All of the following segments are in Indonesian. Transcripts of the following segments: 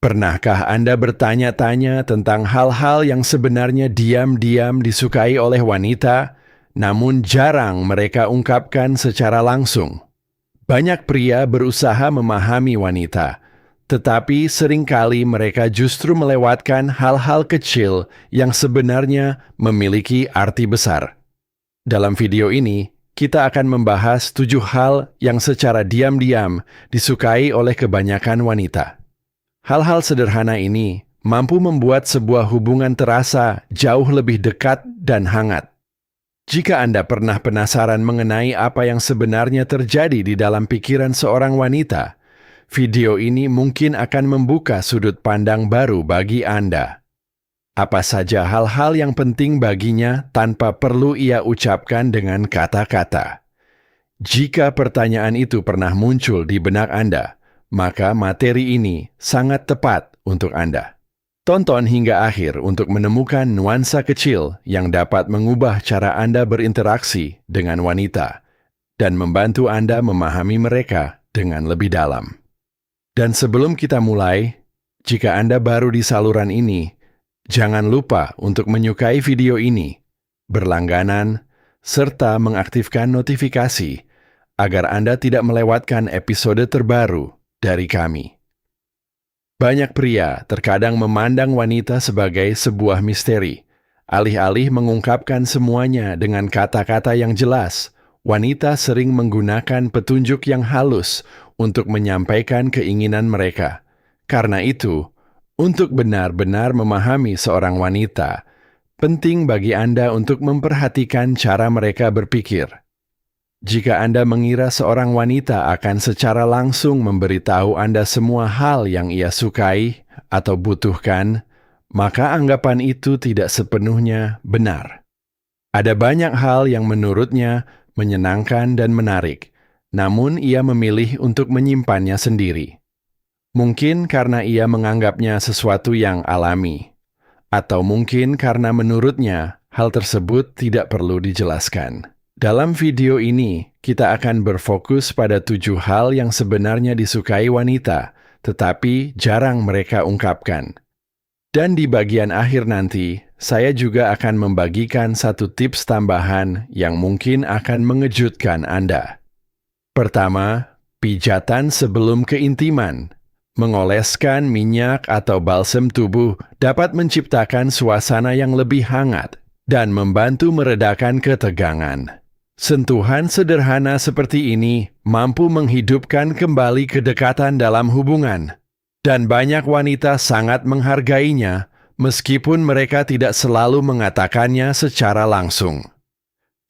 Pernahkah Anda bertanya-tanya tentang hal-hal yang sebenarnya diam-diam disukai oleh wanita, namun jarang mereka ungkapkan secara langsung? Banyak pria berusaha memahami wanita, tetapi seringkali mereka justru melewatkan hal-hal kecil yang sebenarnya memiliki arti besar. Dalam video ini, kita akan membahas 7 hal yang secara diam-diam disukai oleh kebanyakan wanita. Hal-hal sederhana ini mampu membuat sebuah hubungan terasa jauh lebih dekat dan hangat. Jika Anda pernah penasaran mengenai apa yang sebenarnya terjadi di dalam pikiran seorang wanita, video ini mungkin akan membuka sudut pandang baru bagi Anda. Apa saja hal-hal yang penting baginya tanpa perlu ia ucapkan dengan kata-kata? Jika pertanyaan itu pernah muncul di benak Anda, maka materi ini sangat tepat untuk Anda. Tonton hingga akhir untuk menemukan nuansa kecil yang dapat mengubah cara Anda berinteraksi dengan wanita dan membantu Anda memahami mereka dengan lebih dalam. Dan sebelum kita mulai, jika Anda baru di saluran ini, jangan lupa untuk menyukai video ini, berlangganan, serta mengaktifkan notifikasi agar Anda tidak melewatkan episode terbaru dari kami. Banyak pria terkadang memandang wanita sebagai sebuah misteri. Alih-alih mengungkapkan semuanya dengan kata-kata yang jelas, wanita sering menggunakan petunjuk yang halus untuk menyampaikan keinginan mereka. Karena itu, untuk benar-benar memahami seorang wanita, penting bagi Anda untuk memperhatikan cara mereka berpikir. Jika Anda mengira seorang wanita akan secara langsung memberitahu Anda semua hal yang ia sukai atau butuhkan, maka anggapan itu tidak sepenuhnya benar. Ada banyak hal yang menurutnya menyenangkan dan menarik, namun ia memilih untuk menyimpannya sendiri. Mungkin karena ia menganggapnya sesuatu yang alami, atau mungkin karena menurutnya hal tersebut tidak perlu dijelaskan. Dalam video ini, kita akan berfokus pada 7 hal yang sebenarnya disukai wanita, tetapi jarang mereka ungkapkan. Dan di bagian akhir nanti, saya juga akan membagikan 1 tips tambahan yang mungkin akan mengejutkan Anda. Pertama, pijatan sebelum keintiman. Mengoleskan minyak atau balsem tubuh dapat menciptakan suasana yang lebih hangat dan membantu meredakan ketegangan. Sentuhan sederhana seperti ini mampu menghidupkan kembali kedekatan dalam hubungan, dan banyak wanita sangat menghargainya meskipun mereka tidak selalu mengatakannya secara langsung.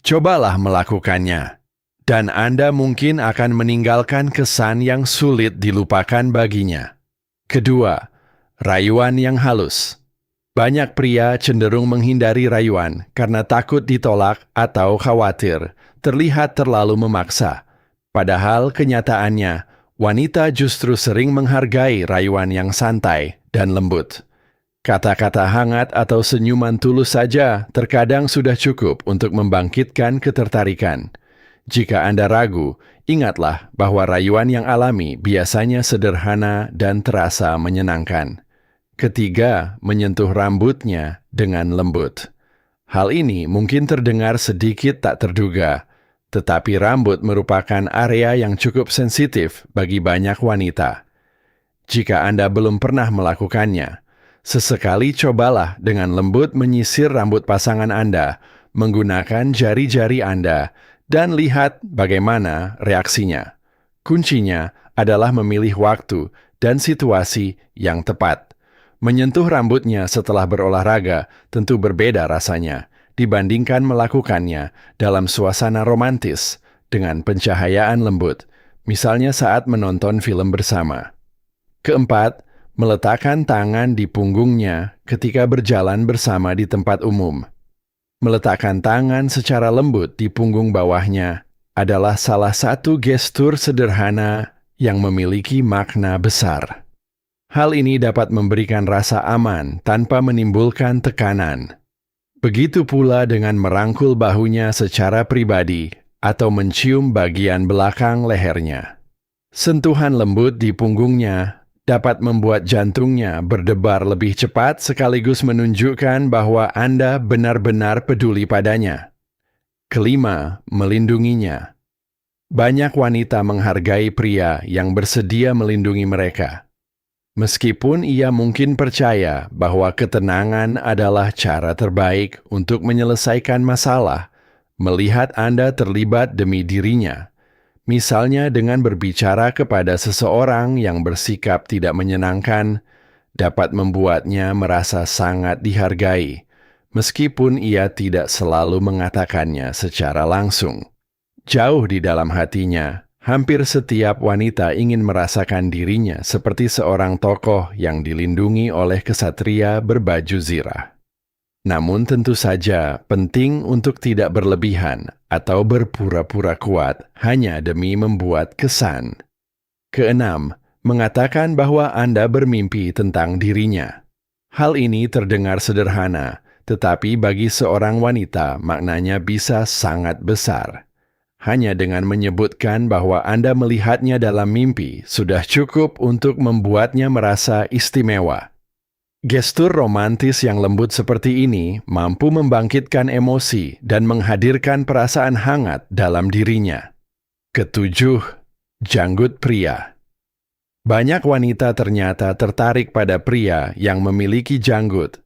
Cobalah melakukannya, dan Anda mungkin akan meninggalkan kesan yang sulit dilupakan baginya. Kedua, rayuan yang halus. Banyak pria cenderung menghindari rayuan karena takut ditolak atau khawatir terlihat terlalu memaksa. Padahal kenyataannya, wanita justru sering menghargai rayuan yang santai dan lembut. Kata-kata hangat atau senyuman tulus saja terkadang sudah cukup untuk membangkitkan ketertarikan. Jika Anda ragu, ingatlah bahwa rayuan yang alami biasanya sederhana dan terasa menyenangkan. Ketiga, menyentuh rambutnya dengan lembut. Hal ini mungkin terdengar sedikit tak terduga, tetapi rambut merupakan area yang cukup sensitif bagi banyak wanita. Jika Anda belum pernah melakukannya, sesekali cobalah dengan lembut menyisir rambut pasangan Anda, menggunakan jari-jari Anda, dan lihat bagaimana reaksinya. Kuncinya adalah memilih waktu dan situasi yang tepat. Menyentuh rambutnya setelah berolahraga tentu berbeda rasanya dibandingkan melakukannya dalam suasana romantis dengan pencahayaan lembut, misalnya saat menonton film bersama. Keempat, meletakkan tangan di punggungnya ketika berjalan bersama di tempat umum. Meletakkan tangan secara lembut di punggung bawahnya adalah salah satu gestur sederhana yang memiliki makna besar. Hal ini dapat memberikan rasa aman tanpa menimbulkan tekanan. Begitu pula dengan merangkul bahunya secara pribadi atau mencium bagian belakang lehernya. Sentuhan lembut di punggungnya dapat membuat jantungnya berdebar lebih cepat sekaligus menunjukkan bahwa Anda benar-benar peduli padanya. Kelima, melindunginya. Banyak wanita menghargai pria yang bersedia melindungi mereka. Meskipun ia mungkin percaya bahwa ketenangan adalah cara terbaik untuk menyelesaikan masalah, melihat Anda terlibat demi dirinya, misalnya dengan berbicara kepada seseorang yang bersikap tidak menyenangkan, dapat membuatnya merasa sangat dihargai, meskipun ia tidak selalu mengatakannya secara langsung. Jauh di dalam hatinya, hampir setiap wanita ingin merasakan dirinya seperti seorang tokoh yang dilindungi oleh kesatria berbaju zirah. Namun tentu saja penting untuk tidak berlebihan atau berpura-pura kuat hanya demi membuat kesan. Keenam, mengatakan bahwa Anda bermimpi tentang dirinya. Hal ini terdengar sederhana, tetapi bagi seorang wanita maknanya bisa sangat besar. Hanya dengan menyebutkan bahwa Anda melihatnya dalam mimpi sudah cukup untuk membuatnya merasa istimewa. Gestur romantis yang lembut seperti ini mampu membangkitkan emosi dan menghadirkan perasaan hangat dalam dirinya. Ketujuh, janggut pria. Banyak wanita ternyata tertarik pada pria yang memiliki janggut,